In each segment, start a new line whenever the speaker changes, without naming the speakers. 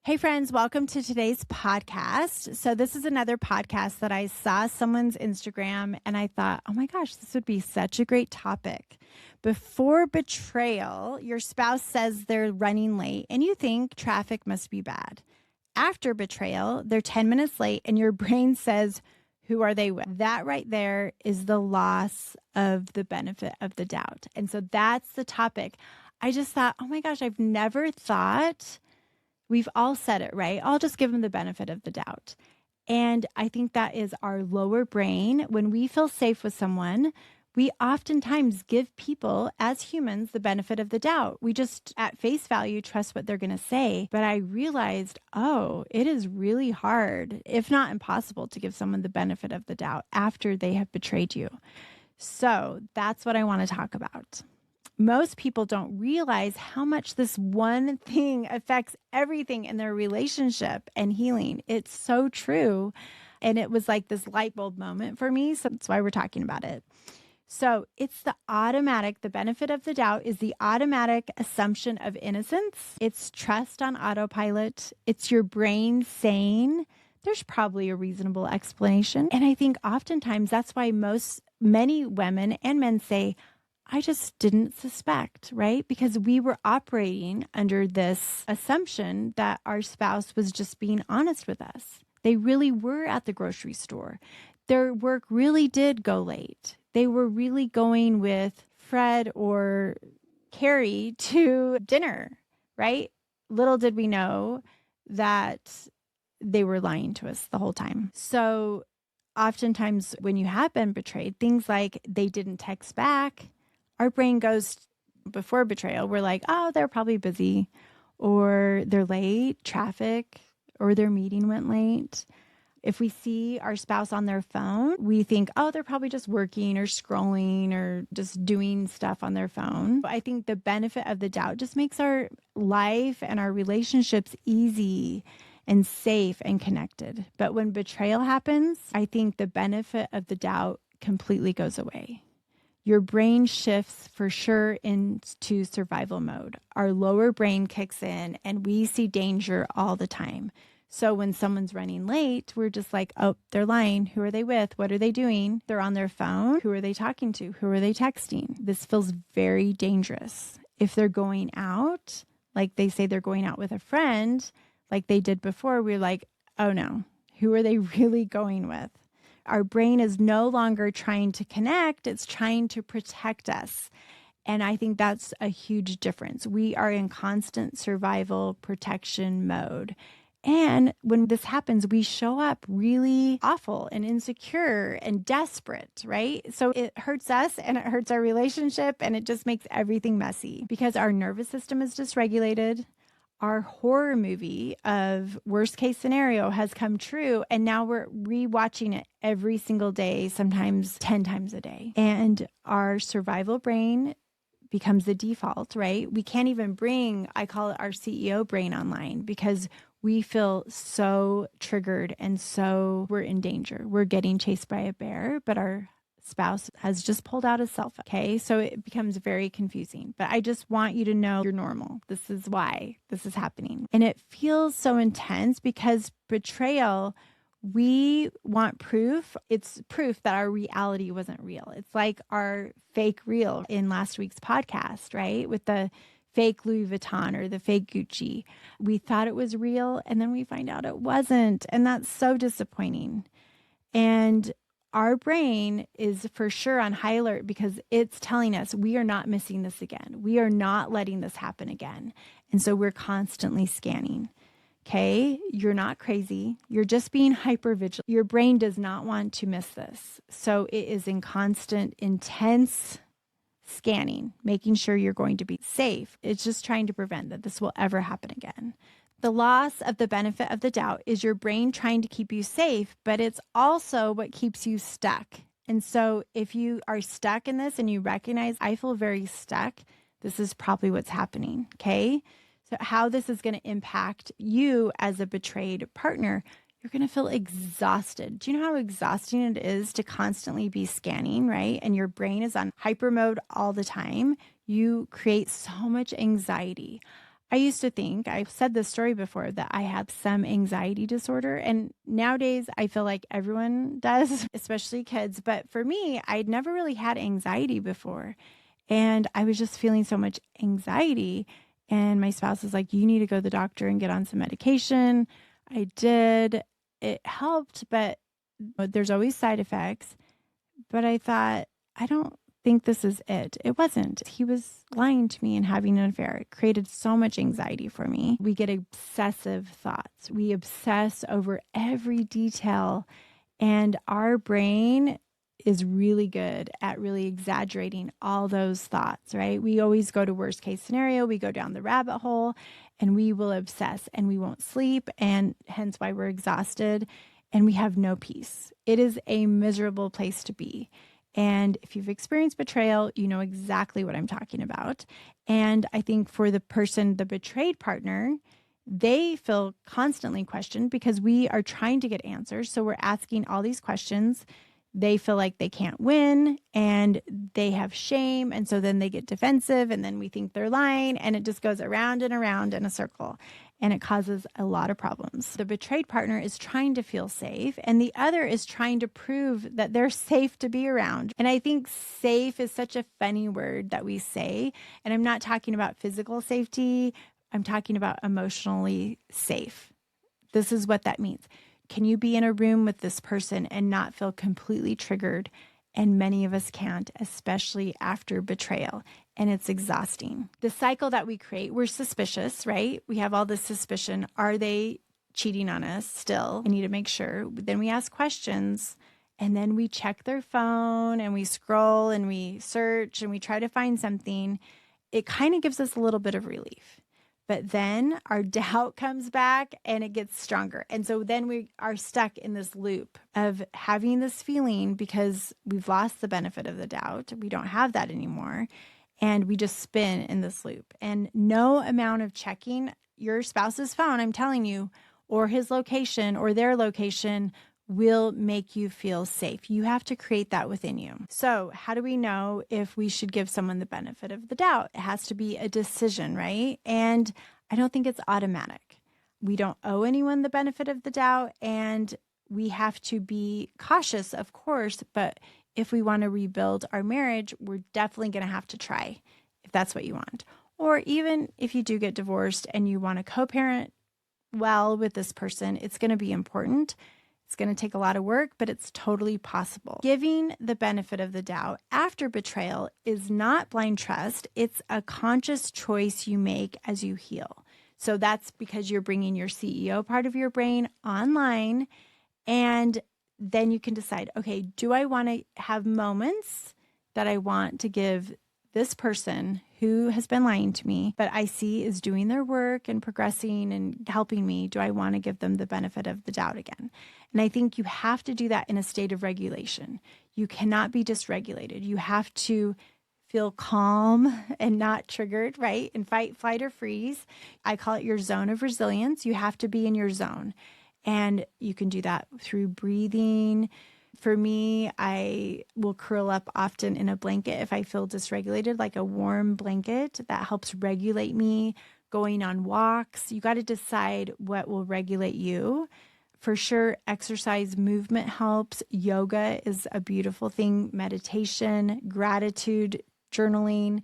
Hey friends, welcome to today's podcast. So this is another podcast that I saw someone's Instagram and I thought, oh my gosh, this would be such a great topic. Before betrayal, your spouse says they're running late and you think traffic must be bad. After betrayal, they're 10 minutes late and your brain says, who are they with? That right there is the loss of the benefit of the doubt. And so that's the topic. I just thought, oh my gosh, I've never thought. We've all said it, right? I'll just give them the benefit of the doubt. And I think that is our lower brain. When we feel safe with someone, we oftentimes give people as humans the benefit of the doubt. We just at face value trust what they're going to say. But I realized, it is really hard, if not impossible, to give someone the benefit of the doubt after they have betrayed you. So that's what I want to talk about. Most people don't realize how much this one thing affects everything in their relationship and healing. It's so true. And it was like this light bulb moment for me. So that's why we're talking about it. So it's the benefit of the doubt is the automatic assumption of innocence. It's trust on autopilot. It's your brain saying there's probably a reasonable explanation. And I think oftentimes that's why many women and men say, I just didn't suspect, right? Because we were operating under this assumption that our spouse was just being honest with us. They really were at the grocery store. Their work really did go late. They were really going with Fred or Carrie to dinner, right? Little did we know that they were lying to us the whole time. So oftentimes when you have been betrayed, things like they didn't text back, our brain goes before betrayal. We're like, oh, they're probably busy or they're late, traffic, or their meeting went late. If we see our spouse on their phone, we think, oh, they're probably just working or scrolling or just doing stuff on their phone. I think the benefit of the doubt just makes our life and our relationships easy and safe and connected. But when betrayal happens, I think the benefit of the doubt completely goes away. Your brain shifts for sure into survival mode. Our lower brain kicks in and we see danger all the time. So when someone's running late, we're just like, oh, they're lying. Who are they with? What are they doing? They're on their phone. Who are they talking to? Who are they texting? This feels very dangerous. If they're going out, like they say they're going out with a friend, like they did before, we're like, oh no, who are they really going with? Our brain is no longer trying to connect. It's trying to protect us. And I think that's a huge difference. We are in constant survival protection mode. And when this happens, we show up really awful and insecure and desperate, right? So it hurts us and it hurts our relationship and it just makes everything messy because our nervous system is dysregulated. Our horror movie of worst case scenario has come true. And now we're rewatching it every single day, sometimes 10 times a day. And our survival brain becomes the default, right? We can't even bring, I call it our CEO brain online because we feel so triggered and so we're in danger. We're getting chased by a bear, but our spouse has just pulled out a cell phone. Okay. So it becomes very confusing, but I just want you to know you're normal. This is why this is happening. And it feels so intense because betrayal, we want proof. It's proof that our reality wasn't real. It's like our fake real in last week's podcast, right? With the fake Louis Vuitton or the fake Gucci. We thought it was real and then we find out it wasn't. And that's so disappointing. And our brain is for sure on high alert because it's telling us we are not missing this again. We are not letting this happen again. And so we're constantly scanning. Okay, you're not crazy. You're just being hyper-vigilant. Your brain does not want to miss this. So it is in constant, intense scanning, making sure you're going to be safe. It's just trying to prevent that this will ever happen again. The loss of the benefit of the doubt is your brain trying to keep you safe, but it's also what keeps you stuck. And so if you are stuck in this and you recognize, I feel very stuck, this is probably what's happening, okay? So how this is going to impact you as a betrayed partner, you're going to feel exhausted. Do you know how exhausting it is to constantly be scanning, right? And your brain is on hyper mode all the time. You create so much anxiety. I used to think, I've said this story before, that I had some anxiety disorder. And nowadays I feel like everyone does, especially kids. But for me, I'd never really had anxiety before. And I was just feeling so much anxiety. And my spouse was like, you need to go to the doctor and get on some medication. I did. It helped, but there's always side effects. But I thought, I don't think this is it. It wasn't. He was lying to me and having an affair. It created so much anxiety for me. We get obsessive thoughts. We obsess over every detail, and our brain is really good at really exaggerating all those thoughts, right? We always go to worst case scenario. We go down the rabbit hole and we will obsess and we won't sleep, and hence why we're exhausted and we have no peace. It is a miserable place to be. And if you've experienced betrayal, you know exactly what I'm talking about. And I think for the person, the betrayed partner, they feel constantly questioned because we are trying to get answers. So we're asking all these questions. They feel like they can't win and they have shame. And so then they get defensive and then we think they're lying, and it just goes around and around in a circle. And it causes a lot of problems. The betrayed partner is trying to feel safe, and the other is trying to prove that they're safe to be around. And I think safe is such a funny word that we say. And I'm not talking about physical safety. I'm talking about emotionally safe. This is what that means. Can you be in a room with this person and not feel completely triggered? And many of us can't, especially after betrayal. And it's exhausting. The cycle that we create, we're suspicious, right? We have all this suspicion. Are they cheating on us still? I need to make sure. Then we ask questions, and then we check their phone and we scroll and we search and we try to find something. It kind of gives us a little bit of relief. But then our doubt comes back and it gets stronger. And so then we are stuck in this loop of having this feeling because we've lost the benefit of the doubt. We don't have that anymore. And we just spin in this loop. And no amount of checking your spouse's phone, I'm telling you, or his location or their location will make you feel safe. You have to create that within you. So how do we know if we should give someone the benefit of the doubt? It has to be a decision, right? And I don't think it's automatic. We don't owe anyone the benefit of the doubt, and we have to be cautious, of course, but if we want to rebuild our marriage, we're definitely going to have to try if that's what you want. Or even if you do get divorced and you want to co-parent well with this person, it's going to be important. It's going to take a lot of work, but it's totally possible. Giving the benefit of the doubt after betrayal is not blind trust. It's a conscious choice you make as you heal. So that's because you're bringing your CEO part of your brain online, and then you can decide, okay, do I want to have moments that I want to give this person who has been lying to me, but I see is doing their work and progressing and helping me? Do I want to give them the benefit of the doubt again? And I think you have to do that in a state of regulation. You cannot be dysregulated. You have to feel calm and not triggered, right? And fight, flight, or freeze. I call it your zone of resilience. You have to be in your zone. And you can do that through breathing. For me, I will curl up often in a blanket if I feel dysregulated, like a warm blanket that helps regulate me. Going on walks. You got to decide what will regulate you. For sure, exercise, movement helps. Yoga is a beautiful thing. Meditation, gratitude, journaling,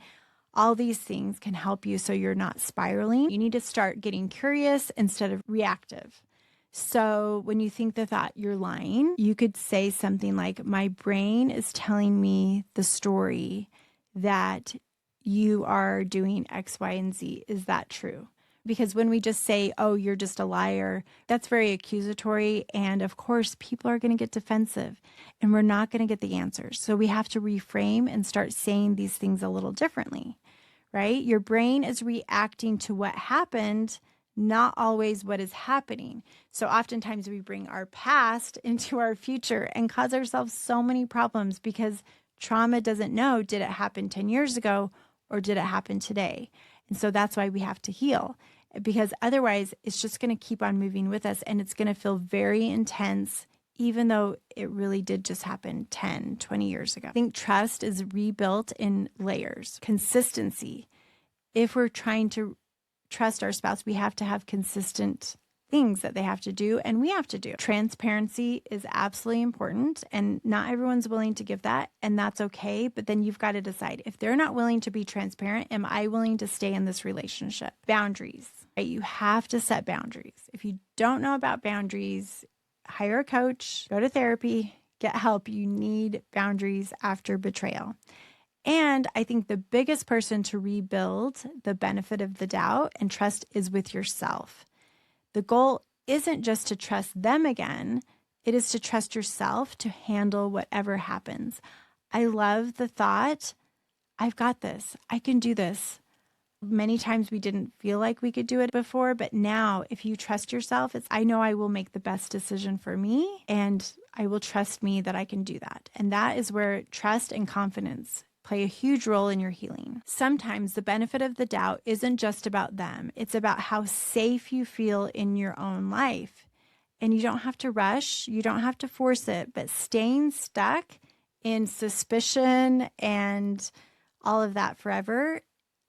all these things can help you so you're not spiraling. You need to start getting curious instead of reactive. So when you think the thought you're lying, you could say something like, my brain is telling me the story that you are doing X, Y, and Z. Is that true? Because when we just say, oh, you're just a liar, that's very accusatory. And of course, people are going to get defensive and we're not going to get the answers. So we have to reframe and start saying these things a little differently, right? Your brain is reacting to what happened, not always what is happening. So oftentimes we bring our past into our future and cause ourselves so many problems because trauma doesn't know, did it happen 10 years ago or did it happen today? And so that's why we have to heal, because otherwise it's just going to keep on moving with us and it's going to feel very intense, even though it really did just happen 10, 20 years ago. I think trust is rebuilt in layers. Consistency. If we're trying to trust our spouse, we have to have consistent things that they have to do and we have to do. Transparency is absolutely important and not everyone's willing to give that, and that's okay. But then you've got to decide, if they're not willing to be transparent, am I willing to stay in this relationship? Boundaries, right? You have to set boundaries. If you don't know about boundaries, hire a coach, go to therapy, get help. You need boundaries after betrayal. And I think the biggest person to rebuild the benefit of the doubt and trust is with yourself. The goal isn't just to trust them again. It is to trust yourself to handle whatever happens. I love the thought, I've got this. I can do this. Many times we didn't feel like we could do it before, but now if you trust yourself, I know I will make the best decision for me and I will trust me that I can do that. And that is where trust and confidence play a huge role in your healing. Sometimes the benefit of the doubt isn't just about them. It's about how safe you feel in your own life. And you don't have to rush. You don't have to force it. But staying stuck in suspicion and all of that forever,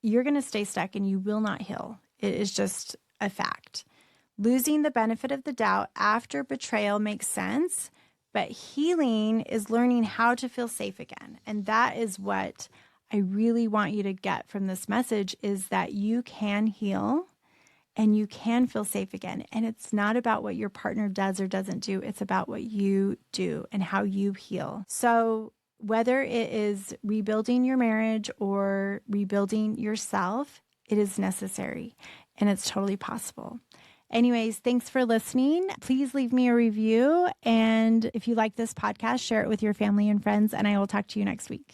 you're going to stay stuck and you will not heal. It is just a fact. Losing the benefit of the doubt after betrayal makes sense. But healing is learning how to feel safe again. And that is what I really want you to get from this message, is that you can heal and you can feel safe again. And it's not about what your partner does or doesn't do. It's about what you do and how you heal. So whether it is rebuilding your marriage or rebuilding yourself, it is necessary and it's totally possible. Anyways, thanks for listening. Please leave me a review. And if you like this podcast, share it with your family and friends, and I will talk to you next week.